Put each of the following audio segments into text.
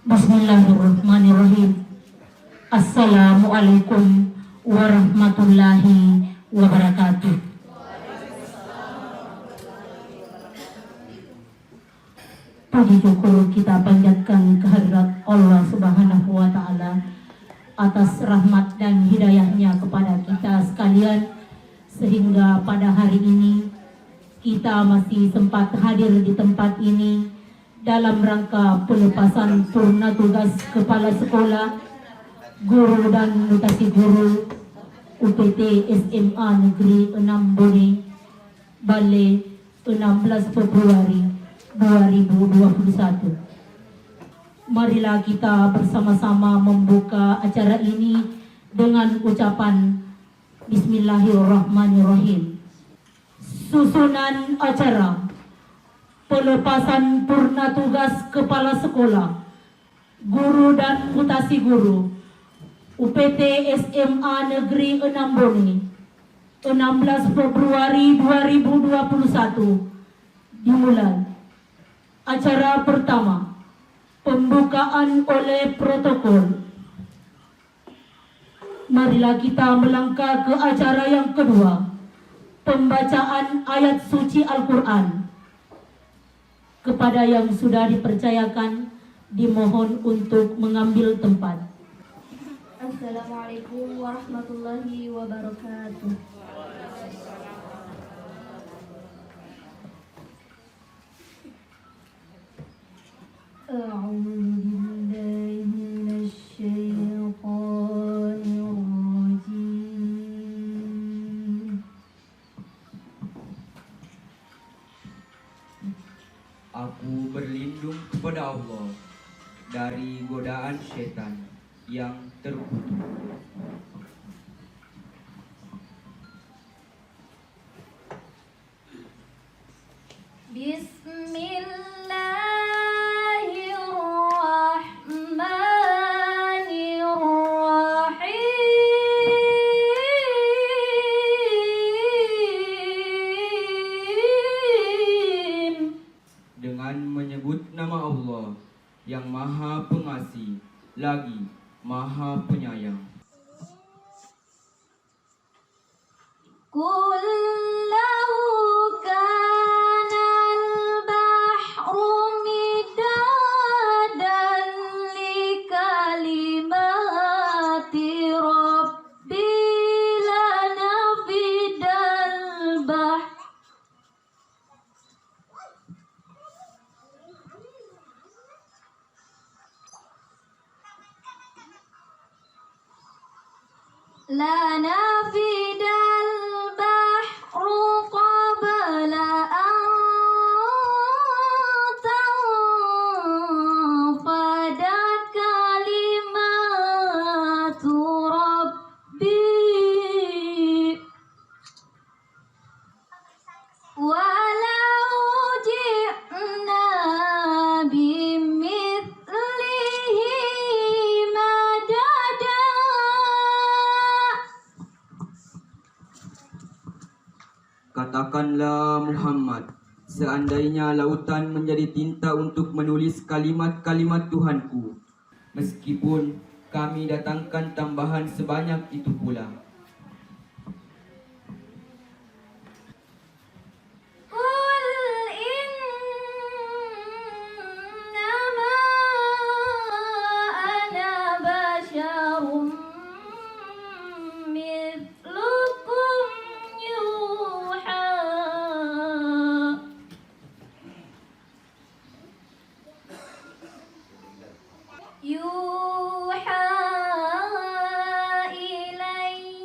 Bismillahirrahmanirrahim. Assalamualaikum warahmatullahi wabarakatuh. Puji syukur kita panjatkan kehadirat Allah Subhanahu wa Ta'ala atas rahmat dan hidayahnya kepada kita sekalian, sehingga pada hari ini kita masih sempat hadir di tempat ini dalam rangka pelepasan purna tugas kepala sekolah, guru dan mutasi guru UPT SMA Negeri 6 Bone, Bale, 16 Februari 2021. Marilah kita bersama-sama membuka acara ini dengan ucapan Bismillahirrahmanirrahim. Susunan acara pelepasan purna tugas kepala sekolah, guru dan mutasi guru UPT SMA Negeri 6 Bone, 16 Februari 2021 dimulai. Acara pertama, pembukaan oleh protokol. Marilah kita melangkah ke acara yang kedua, pembacaan ayat suci Al-Quran. Kepada yang sudah dipercayakan, dimohon untuk mengambil tempat. Assalamualaikum warahmatullahi wabarakatuh. Aku berlindung kepada Allah dari godaan setan yang terkutuk. Dengan menyebut nama Allah yang Maha Pengasih lagi Maha Penyayang. La nafidal bahru qabla an tanfada kalimatu rabbi walau ji'na bimithlihi madada. Katakanlah Muhammad, seandainya lautan menjadi tinta untuk menulis kalimat-kalimat Tuhanku, meskipun kami datangkan tambahan sebanyak itu pula. Yuha ilaiya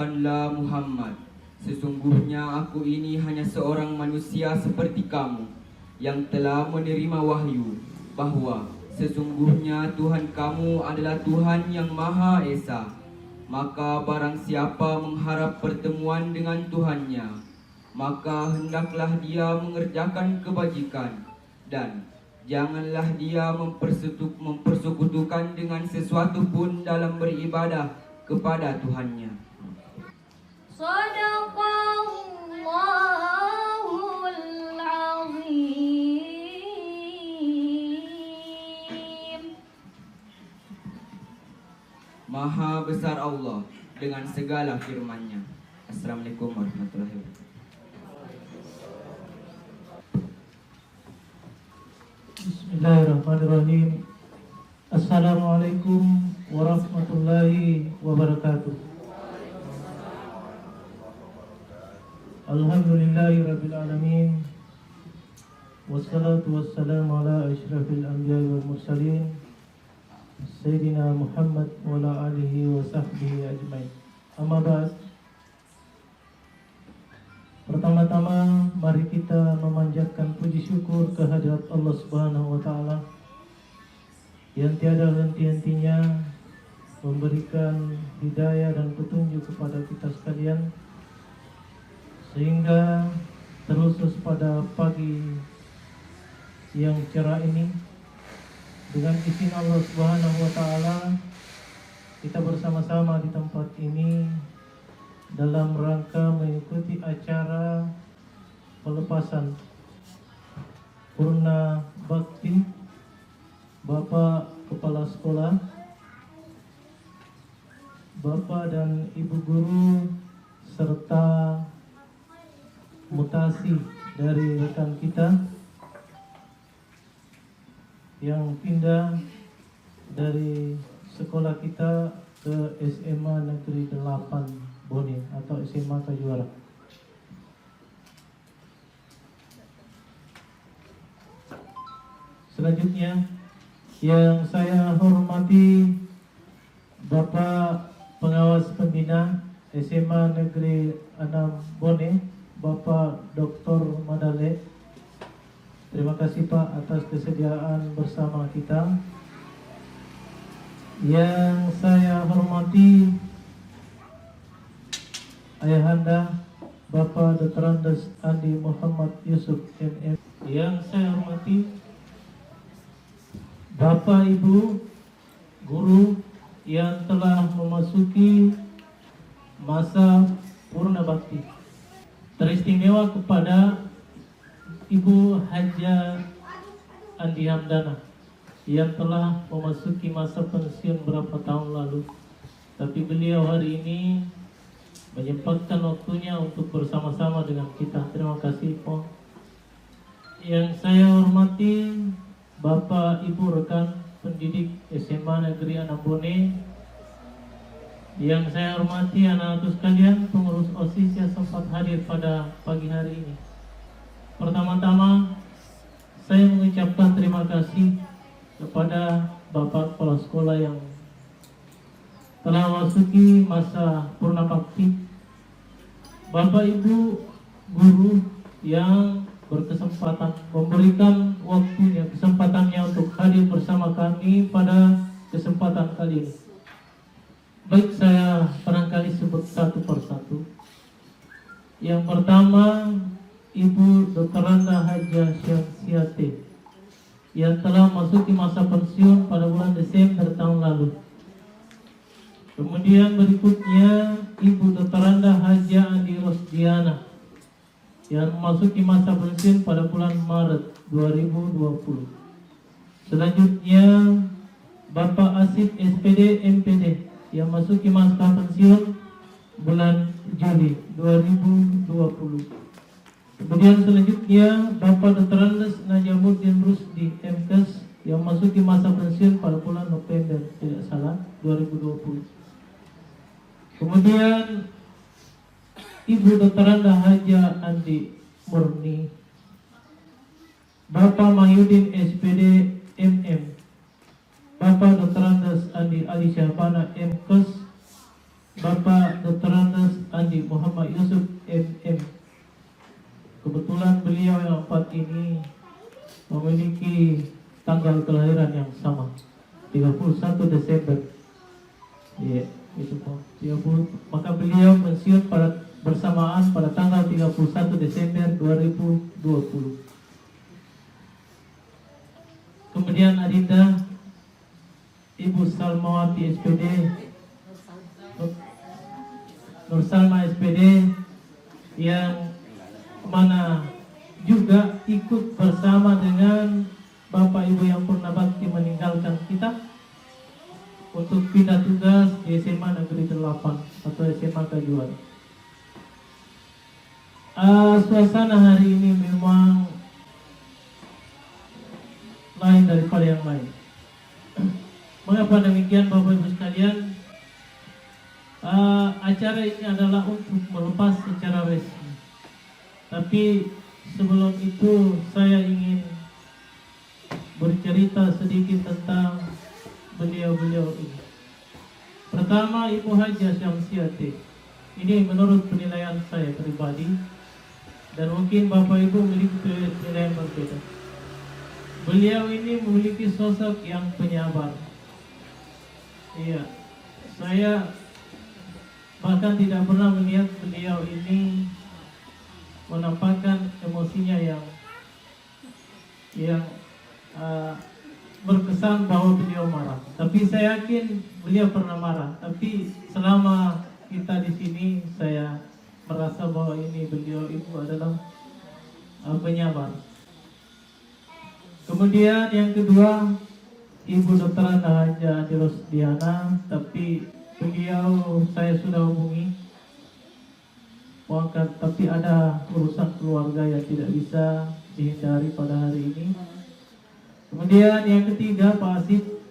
Katakanlah Muhammad, sesungguhnya aku ini hanya seorang manusia seperti kamu yang telah menerima wahyu bahwa sesungguhnya Tuhan kamu adalah Tuhan yang Maha Esa. Maka barang siapa mengharap pertemuan dengan Tuhannya, maka hendaklah dia mengerjakan kebajikan, dan janganlah dia mempersekutukan dengan sesuatu pun dalam beribadah kepada Tuhannya. Sadaqallahul azim. Maha besar Allah dengan segala firman-Nya. Assalamualaikum warahmatullahi wabarakatuh. Bismillahirrahmanirrahim. Assalamualaikum warahmatullahi wabarakatuh. Alhamdulillahi rabbil alamin. Wassalatu wassalamu ala asyrafil anbiya'i wal mursalin Sayyidina Muhammad wa ala alihi wa sahbihi ajmain. Amma ba'd. Pertama-tama mari kita memanjatkan puji syukur kehadirat Allah Subhanahu wa taala yang tiada henti-hentinya memberikan hidayah dan petunjuk kepada kita sekalian, sehingga terus pada pagi yang cerah ini dengan izin Allah Subhanahu wa taala kita bersama-sama di tempat ini dalam rangka mengikuti acara pelepasan Purna Bakti Bapak Kepala Sekolah, Bapak dan Ibu Guru, serta mutasi dari rekan kita yang pindah dari sekolah kita ke SMA Negeri 8 Bone atau SMA Kajuara. Selanjutnya yang saya hormati Bapak Pengawas Pembina SMA Negeri 6 Bone, Bapak Dr. Madale. Terima kasih Pak atas kesediaan bersama kita. Yang saya hormati Ayahanda Bapak Dr. Andes Andi Muhammad Yusuf MM. Yang saya hormati Bapak Ibu Guru yang telah memasuki masa Purna Bakti. Teristimewa kepada Ibu Haja Andi Hamdana yang telah memasuki masa pensiun beberapa tahun lalu, tapi beliau hari ini menyempatkan waktunya untuk bersama-sama dengan kita. Terima kasih Pak. Yang saya hormati Bapak Ibu rekan pendidik SMA Negeri 6 Bone, yang saya hormati anak-anakku sekalian, pengurus OSIS yang sempat hadir pada pagi hari ini. Pertama-tama saya mengucapkan terima kasih kepada Bapak Kepala Sekolah yang telah memasuki masa Purna Bakti, Bapak Ibu Guru yang berkesempatan memberikan waktunya, kesempatannya untuk hadir bersama kami pada kesempatan kali ini. Baik, saya barangkali sebut satu persatu. Yang pertama, Ibu Dr. Randa Haja Syamsiate yang telah memasuki masa pensiun pada bulan Desember tahun lalu. Kemudian berikutnya Ibu Dr. Randa Haja Andi Rosdiana yang memasuki masa pensiun pada bulan Maret 2020. Selanjutnya Bapak Asif SPD MPD yang memasuki masa pensiun bulan Juli 2020. Kemudian selanjutnya Bapak Dr. Andes Najamuddin Rusdi MKes yang memasuki masa pensiun pada bulan November, tidak salah, 2020. Kemudian Ibu Dr. Randa Haja Andi Murni, Bapak Mahyudin SPD MM, Bapak Dr. Andes Andi Ali Syahbana MKes Bapak Dr. Andes Andi Muhammad Yusuf MM. Kebetulan beliau yang empat ini memiliki tanggal kelahiran yang sama, 31 Desember. Ya, itu Pak. 30. Maka beliau pensiun bersamaan pada tanggal 31 Desember 2020. Kemudian adinda Ibu Salmawati SPD, Nur Salma SPD, yang mana juga ikut bersama dengan Bapak Ibu yang pernah bakti meninggalkan kita untuk pindah tugas di SMA Negeri 8 atau SMA Kejuan. Suasana hari ini memang lain daripada yang lain. Mengapa demikian Bapak Ibu sekalian? Acara ini adalah untuk melepas secara resmi. Tapi sebelum itu saya ingin bercerita sedikit tentang beliau-beliau ini. Pertama, Ibu Haja Syamsiati. Ini menurut penilaian saya pribadi, dan mungkin Bapak Ibu memiliki penilaian berbeda. Beliau ini memiliki sosok yang penyabar. Iya, saya bahkan tidak pernah melihat beliau ini menampakkan emosinya yang berkesan bahwa beliau marah. Tapi saya yakin beliau pernah marah. Tapi selama kita di sini, saya merasa bahwa ini beliau ibu adalah penyabar. Kemudian yang kedua, Ibu Dr. Haja Rosdiana. Tapi beliau saya sudah hubungi, tapi ada urusan keluarga yang tidak bisa dihindari pada hari ini. Kemudian yang ketiga, Pak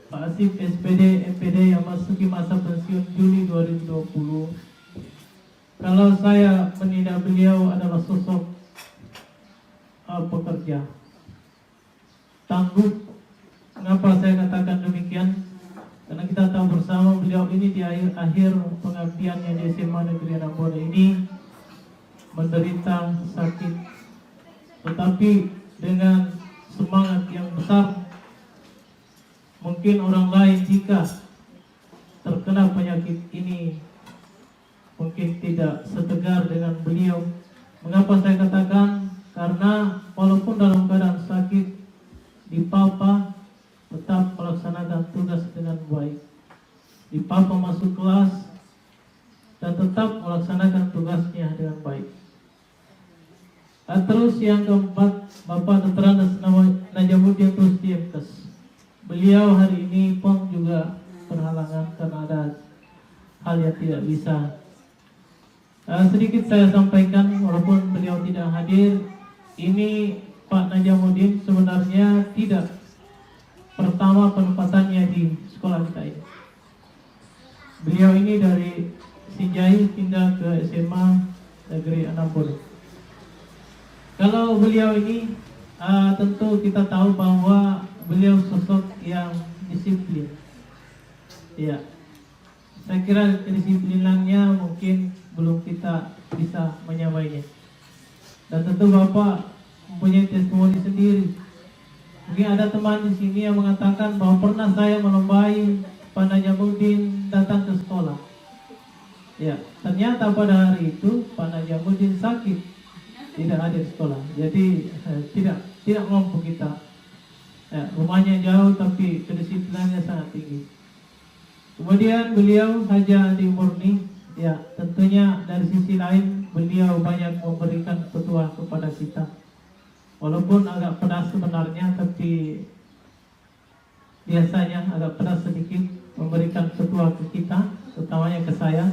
Asif SPD MPD yang masuki masa pensiun Juli 2020. Kalau saya menilai beliau adalah sosok pekerja tangguh. Mengapa saya katakan demikian? Karena kita tahu bersama beliau ini di akhir pengabdiannya di SMA Negeri 6 ini menderita sakit, tetapi dengan semangat yang besar. Mungkin orang lain jika terkena penyakit ini mungkin tidak setegar dengan beliau. Mengapa saya katakan? Karena walaupun dalam keadaan sakit, dipapa tetap melaksanakan tugas dengan baik. Dipapa masuk kelas dan tetap melaksanakan tugasnya dengan baik. Terus yang keempat, Bapak Dr. Andes Najamuddin Rusdiemkes. Beliau hari ini pun juga berhalangan karena ada hal yang tidak bisa. Sedikit saya sampaikan, walaupun beliau tidak hadir, ini Pak Najamuddin sebenarnya tidak pertama penempatannya di sekolah kita ini. Beliau ini dari Sinjai pindah ke SMA Negeri 6. Kalau beliau ini tentu kita tahu bahwa beliau sosok yang disiplin. Ya, saya kira kedisiplinannya mungkin belum kita bisa menyamainya. Dan tentu Bapak mempunyai testimoni sendiri. Mungkin ada teman di sini yang mengatakan bahwa pernah saya melombai Pak Najamuddin datang ke sekolah. Ya, ternyata pada hari itu Pak Najamuddin sakit, tidak hadir sekolah. Jadi tidak mampu kita. Ya, rumahnya jauh tapi kedisiplinannya sangat tinggi. Kemudian beliau Haja Adi Murni. Ya, tentunya dari sisi lain beliau banyak memberikan petuah kepada kita. Walaupun agak pedas sebenarnya, tapi biasanya agak pedas sedikit memberikan petuah ke kita, utamanya ke saya.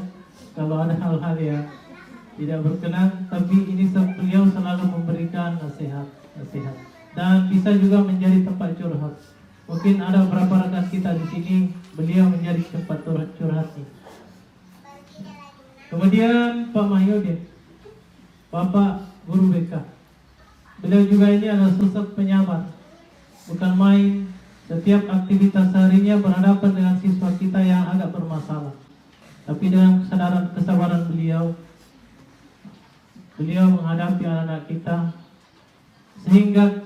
Kalau ada hal-hal yang tidak berkenan, tapi ini beliau selalu memberikan nasihat. Dan bisa juga menjadi tempat curhat. Mungkin ada beberapa rekan kita di sini, beliau menjadi tempat curhatnya. Kemudian Pak Mahyudin, Bapak Guru BK. Beliau juga ini adalah sosok penyabar. Bukan main, setiap aktivitas harinya berhadapan dengan siswa kita yang agak bermasalah. tapi dengan kesabaran beliau menghadapi anak-anak kita, sehingga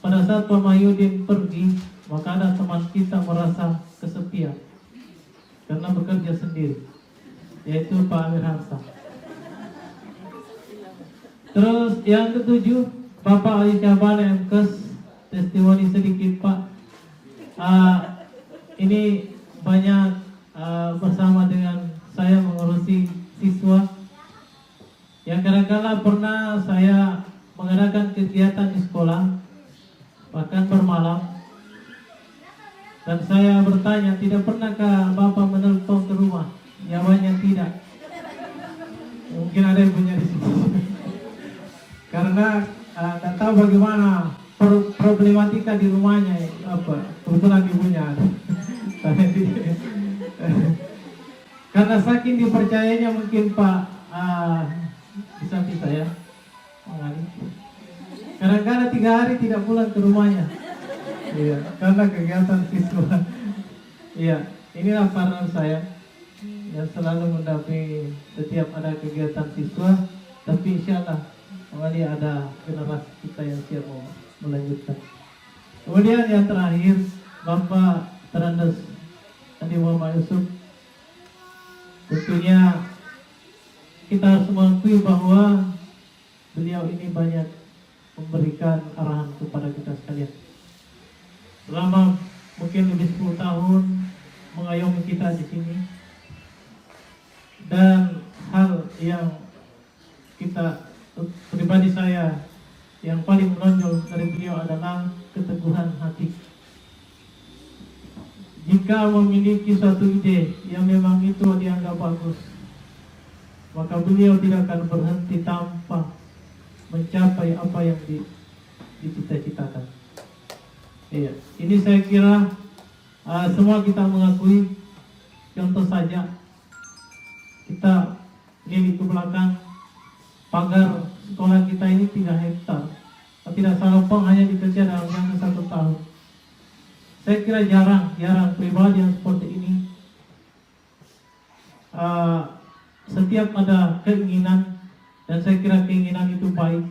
pada saat Pak Mahyudin pergi, maka ada teman kita merasa kesepian karena bekerja sendiri, yaitu Pak Amir Hamzah. Terus yang ketujuh, Bapak Ali Syahbana MKes, testimoni sedikit Pak. Ini banyak bersama dengan saya mengurusi siswa yang kadang-kala pernah saya mengadakan kegiatan di sekolah, bahkan bermalam, dan saya bertanya, tidak pernahkah Bapak menelpon ke rumah? Jawabannya tidak. Mungkin ada yang punya di sini. Karena tidak tahu bagaimana problematika di rumahnya, kebetulan ibunya ada. Karena saking dipercayainya mungkin Pak di samping saya, kadang-kadang 3 hari tidak pulang ke rumahnya. Iya, karena kegiatan siswa. Iya, inilah partner saya yang selalu mendampingi setiap ada kegiatan siswa. Tapi insya Allah kembali ada generasi kita yang siap mau melanjutkan. Kemudian yang terakhir, Bapak Terandes Andi Muhammad Yusuf. Tentunya kita harus mengakui bahwa beliau ini banyak memberikan arahan kepada kita sekalian. Selama mungkin lebih 10 tahun mengayomi kita di sini, dan hal yang kita, pribadi saya, yang paling menonjol dari beliau adalah keteguhan hati. Jika memiliki suatu ide yang memang itu dianggap bagus, maka beliau tidak akan berhenti tanpa mencapai apa yang dicita-citakan. Iya, ini saya kira semua kita mengakui. Contoh saja, kita lihat ke belakang, pagar sekolah kita ini 3 hektar. Kalau tidak salah Pak, hanya dikerja dalam jangka 1 tahun. Saya kira jarang pribadi yang seperti ini. Setiap ada keinginan, dan saya kira keinginan itu baik,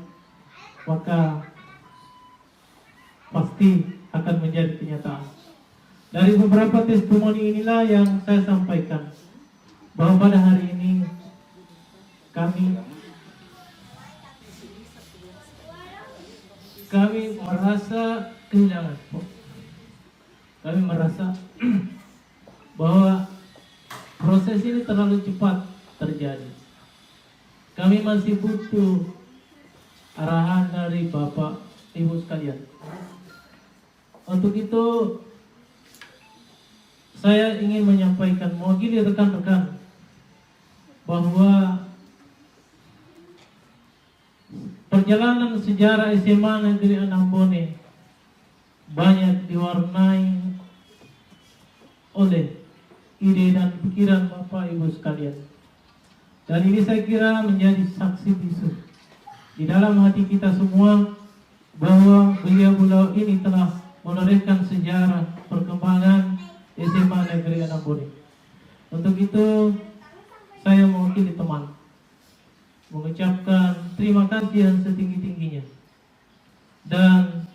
maka pasti akan menjadi kenyataan. Dari beberapa testimoni inilah yang saya sampaikan, bahwa pada hari ini kami merasa kehilangan. Kami merasa bahwa proses ini terlalu cepat terjadi. Kami masih butuh arahan dari Bapak Ibu sekalian. Untuk itu saya ingin menyampaikan, mewakili rekan-rekan, bahwa perjalanan sejarah SMA Negeri Anambone banyak diwarnai oleh ide dan pikiran Bapak Ibu sekalian. Dan ini saya kira menjadi saksi bisu di dalam hati kita semua, bahwa beliau ini telah menorehkan sejarah perkembangan SMA Negeri Anambone. Untuk itu saya mewakili teman mengucapkan terima kasih yang setinggi-tingginya, dan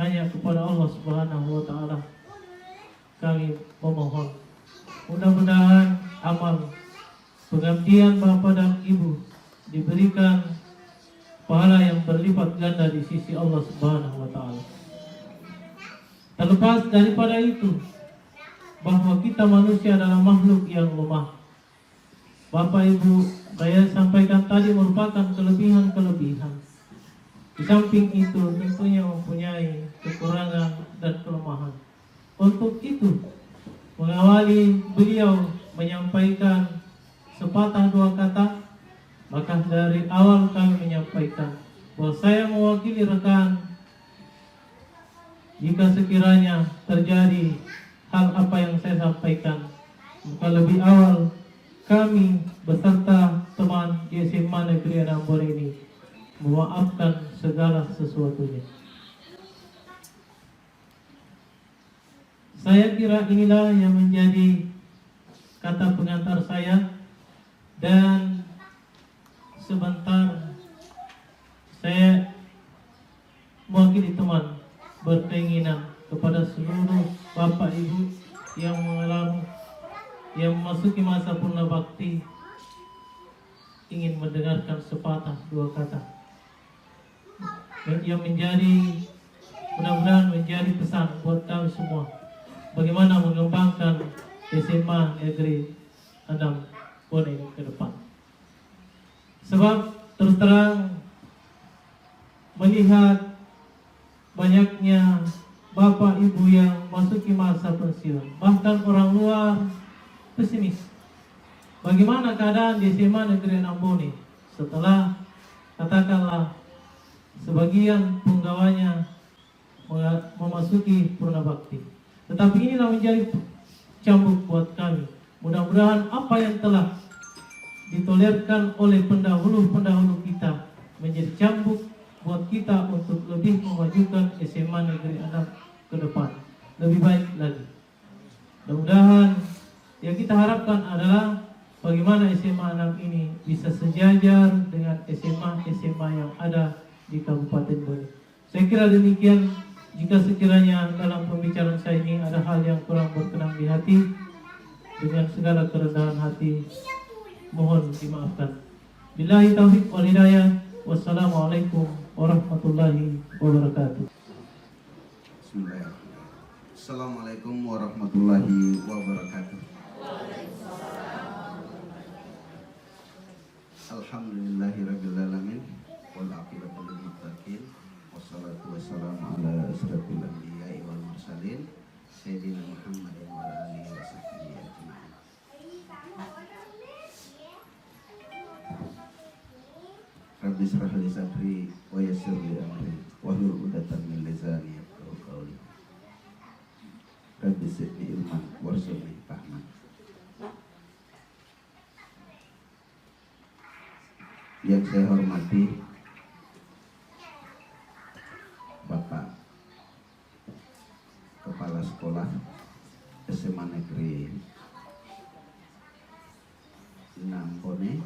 hanya kepada Allah Subhanahu wa Ta'ala kami memohon, mudah-mudahan amal pengabdian Bapak dan Ibu diberikan pahala yang berlipat ganda di sisi Allah Subhanahu wa Ta'ala. Terlepas daripada itu, bahwa kita manusia adalah makhluk yang lemah. Bapak Ibu saya sampaikan tadi merupakan kelebihan-kelebihan. Di samping itu tentunya mempunyai kekurangan dan kelemahan. Untuk itu, mengawali beliau menyampaikan sepatah 2 kata, maka dari awal kami menyampaikan bahwa saya mewakili rekan, jika sekiranya terjadi hal apa yang saya sampaikan, maka lebih awal kami beserta teman di SMA Negeri Anambone ini memaafkan segala sesuatunya. Saya kira inilah yang menjadi kata pengantar saya, dan sebentar saya mewakili teman berkeinginan kepada seluruh bapak ibu yang memasuki masa purna bakti, ingin mendengarkan sepatah dua kata yang mudah-mudahan menjadi pesan buat kami semua, bagaimana mengembangkan SMA Negeri 6 Bone ke depan. Sebab terus terang melihat banyaknya bapak ibu yang masuki masa pensiun, bahkan orang luar pesimis. Bagaimana keadaan di SMA Negeri 6 Bone setelah katakanlah sebagian penggawanya memasuki purna bakti. Tetapi inilah menjadi cambuk buat kami. Mudah-mudahan apa yang telah ditolerkan oleh pendahulu-pendahulu kita menjadi cambuk buat kita untuk lebih memajukan SMA Negeri 6 ke depan lebih baik lagi. Mudah-mudahan yang kita harapkan adalah bagaimana SMA 6 ini bisa sejajar dengan SMA yang ada di Kabupaten Bone. Saya kira demikian. Jika sekiranya dalam pembicaraan saya ini ada hal yang kurang berkenan di hati, dengan segala kerendahan hati mohon dimaafkan. Billahi taufiq wal hidayah. Wassalamualaikum warahmatullahi wabarakatuh. Bismillahirrahmanirrahim. Assalamualaikum warahmatullahi wabarakatuh. Alhamdulillahirabbil alamin wal aqibatu lil muttaqin wassalatu wassalamu ala asyrafil anbiya'i wal mursalin sayyidina Muhammadin wa alihi wasahbihi ajma'in. Rabbi shrah li sadri wa yassir li amri wahlul 'uqdatam min lisani yafqahu qawli. Rabbi zidni ilman warzuqni fahman. Yang saya hormati Bapak Kepala Sekolah SMA Negeri 6 Bone,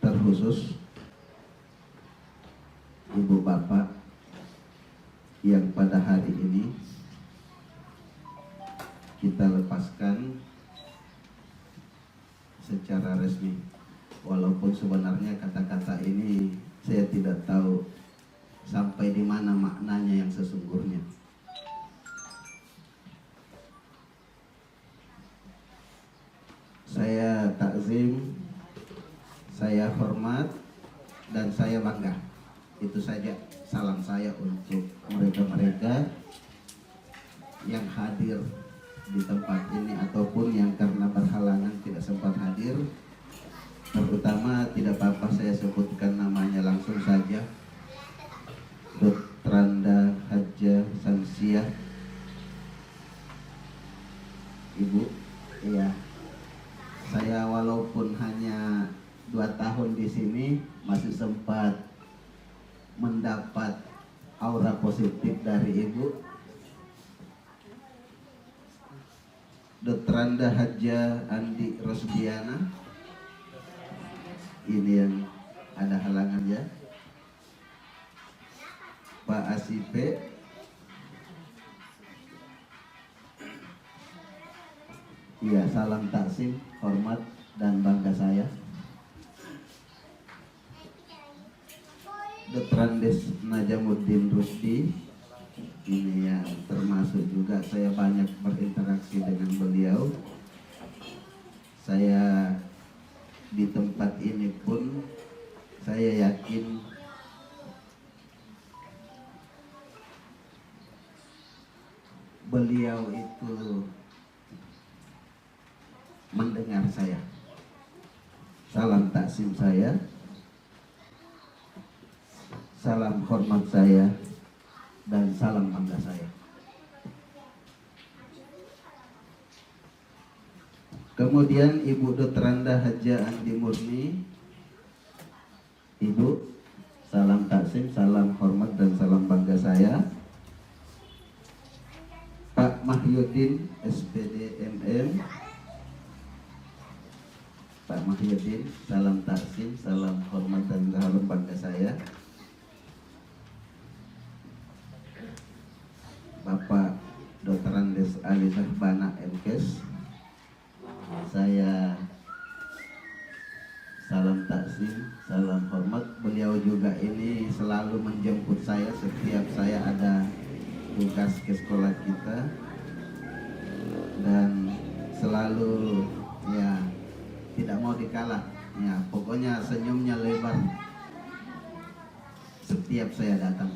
terkhusus Ibu Bapak yang pada hari ini kita lepaskan secara resmi, walaupun sebenarnya kata-kata ini saya tidak tahu sampai di mana maknanya yang sesungguhnya. Saya takzim, saya hormat, dan saya bangga. Itu saja salam saya untuk mereka-mereka yang hadir di tempat ini ataupun yang karena berhalangan tidak sempat hadir. Terutama tidak apa-apa saya sebutkan namanya langsung saja, Dr. Hajjah Samsiah. Ibu, iya, saya walaupun hanya 2 tahun di sini masih sempat mendapat aura positif dari Ibu. Dr. Hajjah Andi Rosdiana, ini yang ada halangannya. Pak Asipe, iya, salam taksim, hormat dan bangga saya. Dr. Andes Najamuddin Rusdi, ini yang termasuk juga saya banyak berinteraksi dengan beliau. Saya di tempat ini pun saya yakin beliau itu mendengar saya. Salam taksim saya, salam hormat saya, dan salam bangga saya. Kemudian Ibu Dr. Hajjah Andi Murni, Ibu, salam taksim, salam hormat dan salam bangga saya. Pak Muhyiddin, salam taksim, salam hormat dan salam bangga saya. Bapak Dr. Andes Ali Syahbana MKes, saya salam taksim, salam hormat. Beliau juga ini selalu menjemput saya setiap saya ada tugas ke sekolah kita, dan selalu ya tidak mau dikalah ya, pokoknya senyumnya lebar setiap saya datang.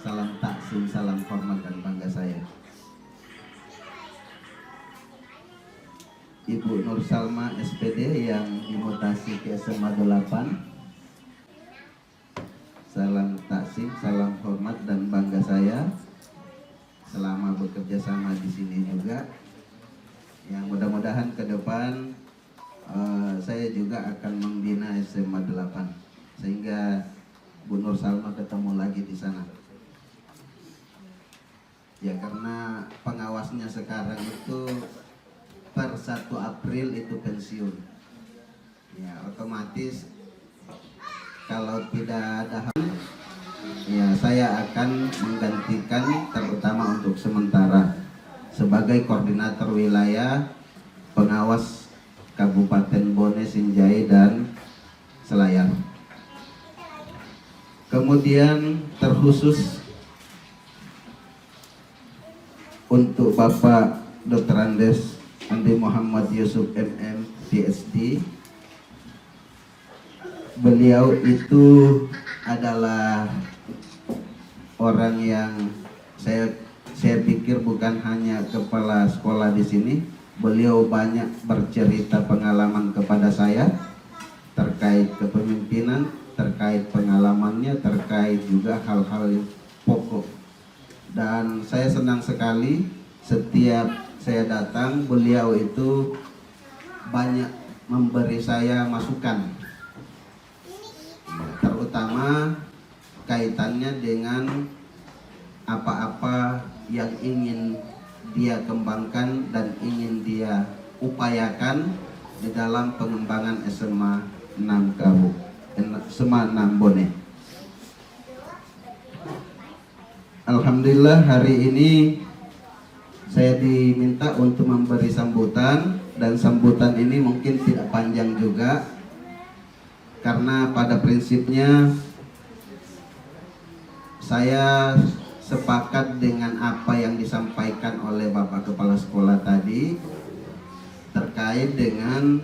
Salam taksim, salam hormat dan bangga saya. Ibu Nur Salma SPD yang dimutasi ke SMA 8, salam taksim, salam hormat dan bangga saya selama bekerja sama di sini juga. Yang mudah-mudahan ke depan saya juga akan membina SMA 8 sehingga Bu Nur Salma ketemu lagi di sana. Ya, karena pengawasnya sekarang itu per 1 April itu pensiun. Ya, otomatis kalau tidak ada hal, ya saya akan menggantikan terutama untuk sementara sebagai koordinator wilayah pengawas Kabupaten Bone, Sinjai dan Selayar. Kemudian terkhusus untuk Bapak Dr. Andes Andi Muhammad Yusuf MM PhD. Beliau itu adalah orang yang saya pikir bukan hanya kepala sekolah di sini. Beliau banyak bercerita pengalaman kepada saya terkait kepemimpinan, terkait pengalamannya, terkait juga hal-hal yang pokok. Dan saya senang sekali setiap saya datang beliau itu banyak memberi saya masukan, terutama kaitannya dengan apa-apa yang ingin dia kembangkan dan ingin dia upayakan di dalam pengembangan SMA 6 Bone. Alhamdulillah hari ini saya diminta untuk memberi sambutan, dan sambutan ini mungkin tidak panjang juga karena pada prinsipnya saya sepakat dengan apa yang disampaikan oleh Bapak Kepala Sekolah tadi terkait dengan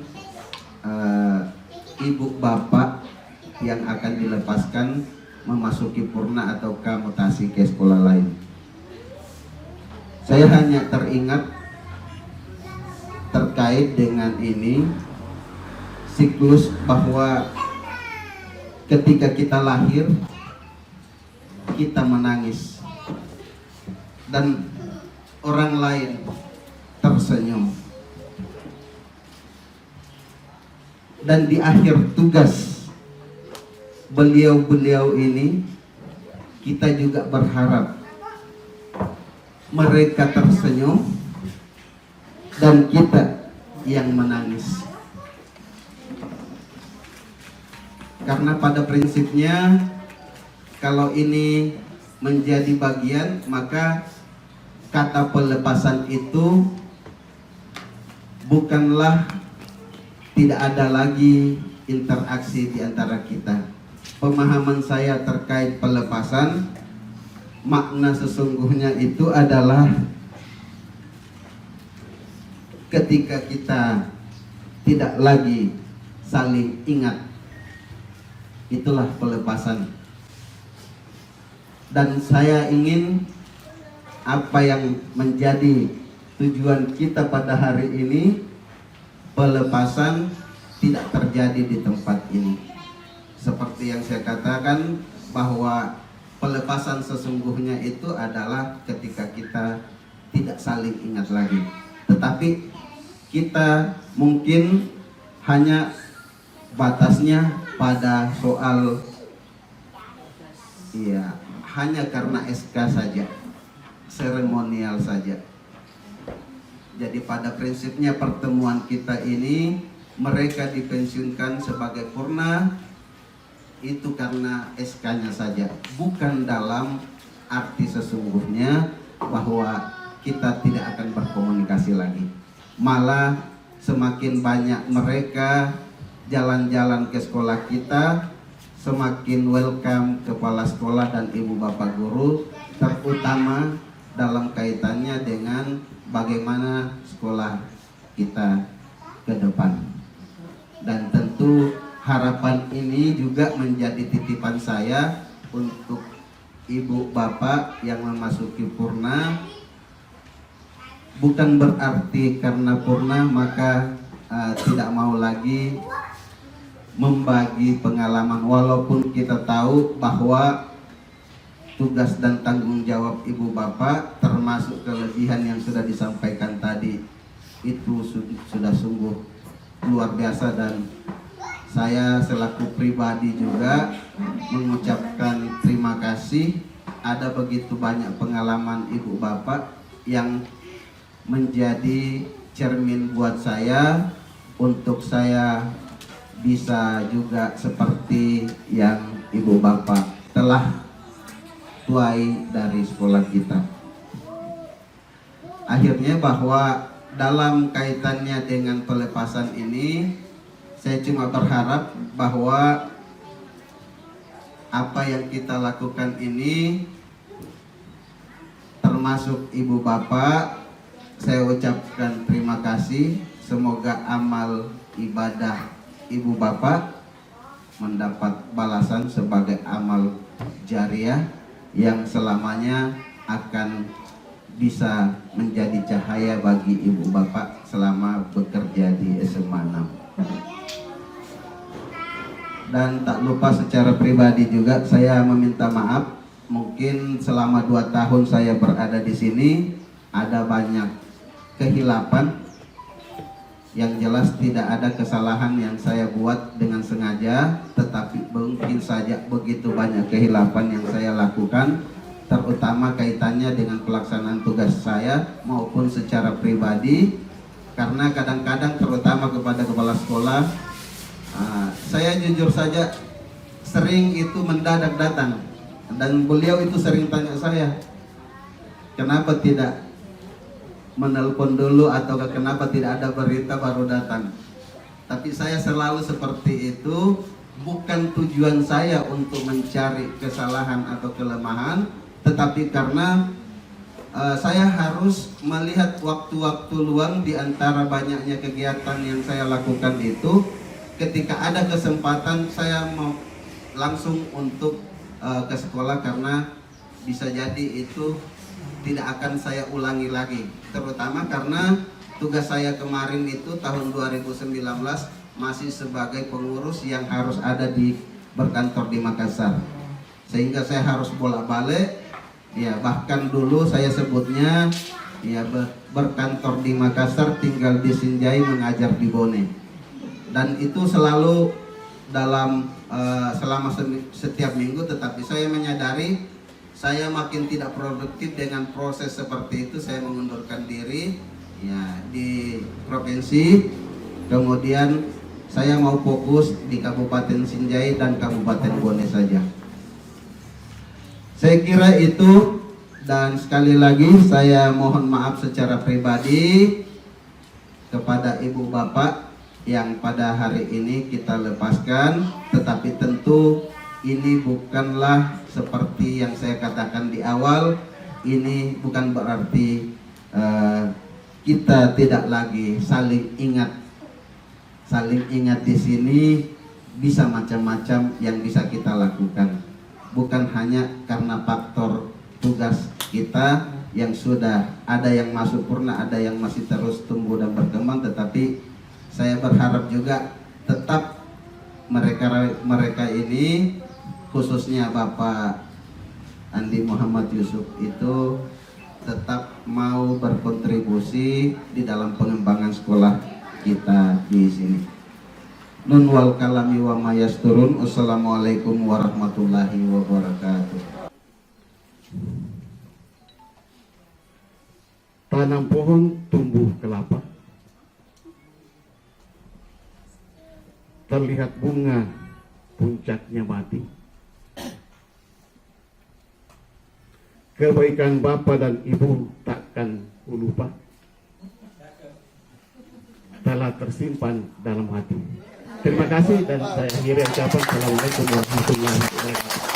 ibu bapak yang akan dilepaskan memasuki purna atau mutasi ke sekolah lain. Saya hanya teringat terkait dengan ini siklus bahwa ketika kita lahir kita menangis dan orang lain tersenyum, dan di akhir tugas beliau-beliau ini kita juga berharap mereka tersenyum dan kita yang menangis, karena pada prinsipnya kalau ini menjadi bagian, maka kata pelepasan itu bukanlah tidak ada lagi interaksi di antara kita. Pemahaman saya terkait pelepasan, makna sesungguhnya itu adalah ketika kita tidak lagi saling ingat, itulah pelepasan. Dan saya ingin apa yang menjadi tujuan kita pada hari ini, pelepasan tidak terjadi di tempat ini. Seperti yang saya katakan bahwa pelepasan sesungguhnya itu adalah ketika kita tidak saling ingat lagi. Tetapi kita mungkin hanya batasnya pada soal hanya karena SK saja, seremonial saja. Jadi pada prinsipnya pertemuan kita ini mereka dipensiunkan sebagai purna itu karena SK-nya saja, bukan dalam arti sesungguhnya bahwa kita tidak akan berkomunikasi lagi. Malah semakin banyak mereka jalan-jalan ke sekolah kita, semakin welcome kepala sekolah dan ibu bapak guru, terutama dalam kaitannya dengan bagaimana sekolah kita ke depan. Dan tentu harapan ini juga menjadi titipan saya untuk ibu bapak yang memasuki purna. Bukan berarti karena purna maka tidak mau lagi membagi pengalaman, walaupun kita tahu bahwa tugas dan tanggung jawab ibu bapak termasuk kelebihan yang sudah disampaikan tadi itu sudah sungguh luar biasa, dan saya selaku pribadi juga mengucapkan terima kasih. Ada begitu banyak pengalaman ibu bapak yang menjadi cermin buat saya untuk saya bisa juga seperti yang ibu bapak telah tuai dari sekolah kita. Akhirnya bahwa dalam kaitannya dengan pelepasan ini, saya cuma berharap bahwa apa yang kita lakukan ini, termasuk ibu bapak, saya ucapkan terima kasih. Semoga amal ibadah ibu bapak mendapat balasan sebagai amal jariah yang selamanya akan bisa menjadi cahaya bagi ibu bapak selama bekerja di SMA 6. Dan tak lupa secara pribadi juga saya meminta maaf, mungkin selama 2 tahun saya berada di sini ada banyak kehilapan. Yang jelas tidak ada kesalahan yang saya buat dengan sengaja, tetapi mungkin saja begitu banyak kehilapan yang saya lakukan, terutama kaitannya dengan pelaksanaan tugas saya maupun secara pribadi. Karena kadang-kadang terutama kepada kepala sekolah, saya jujur saja sering itu mendadak datang, dan beliau itu sering tanya saya, kenapa tidak menelpon dulu atau kenapa tidak ada berita baru datang. Tapi saya selalu seperti itu, bukan tujuan saya untuk mencari kesalahan atau kelemahan, tetapi karena saya harus melihat waktu-waktu luang di antara banyaknya kegiatan yang saya lakukan itu. Ketika ada kesempatan saya mau langsung untuk ke sekolah, karena bisa jadi itu tidak akan saya ulangi lagi, terutama karena tugas saya kemarin itu tahun 2019 masih sebagai pengurus yang harus ada di berkantor di Makassar, sehingga saya harus bolak-balik ya. Bahkan dulu saya sebutnya ya berkantor di Makassar, tinggal di Sinjai, mengajar di Bone. Dan itu selalu dalam selama setiap minggu, tetapi saya menyadari saya makin tidak produktif dengan proses seperti itu. Saya mengundurkan diri ya di provinsi, kemudian saya mau fokus di Kabupaten Sinjai dan Kabupaten Bone saja. Saya kira itu, dan sekali lagi saya mohon maaf secara pribadi kepada ibu bapak yang pada hari ini kita lepaskan, tetapi tentu ini bukanlah seperti yang saya katakan di awal. Ini bukan berarti kita tidak lagi saling ingat. Saling ingat di sini bisa macam-macam yang bisa kita lakukan. Bukan hanya karena faktor tugas kita yang sudah ada yang masuk purna, ada yang masih terus tumbuh dan berkembang, tetapi saya berharap juga tetap mereka ini, khususnya Bapak Andi Muhammad Yusuf itu tetap mau berkontribusi di dalam pengembangan sekolah kita di sini. Nun wal kalami wa mayasturun. Wassalamualaikum warahmatullahi wabarakatuh. Tanam pohon tumbuh kelapa. terlihat bunga, puncaknya mati. Kebaikan Bapa dan Ibu takkan lupa, telah tersimpan dalam hati. Terima kasih dan saya akhiri ucapan. Assalamualaikum warahmatullahi wabarakatuh.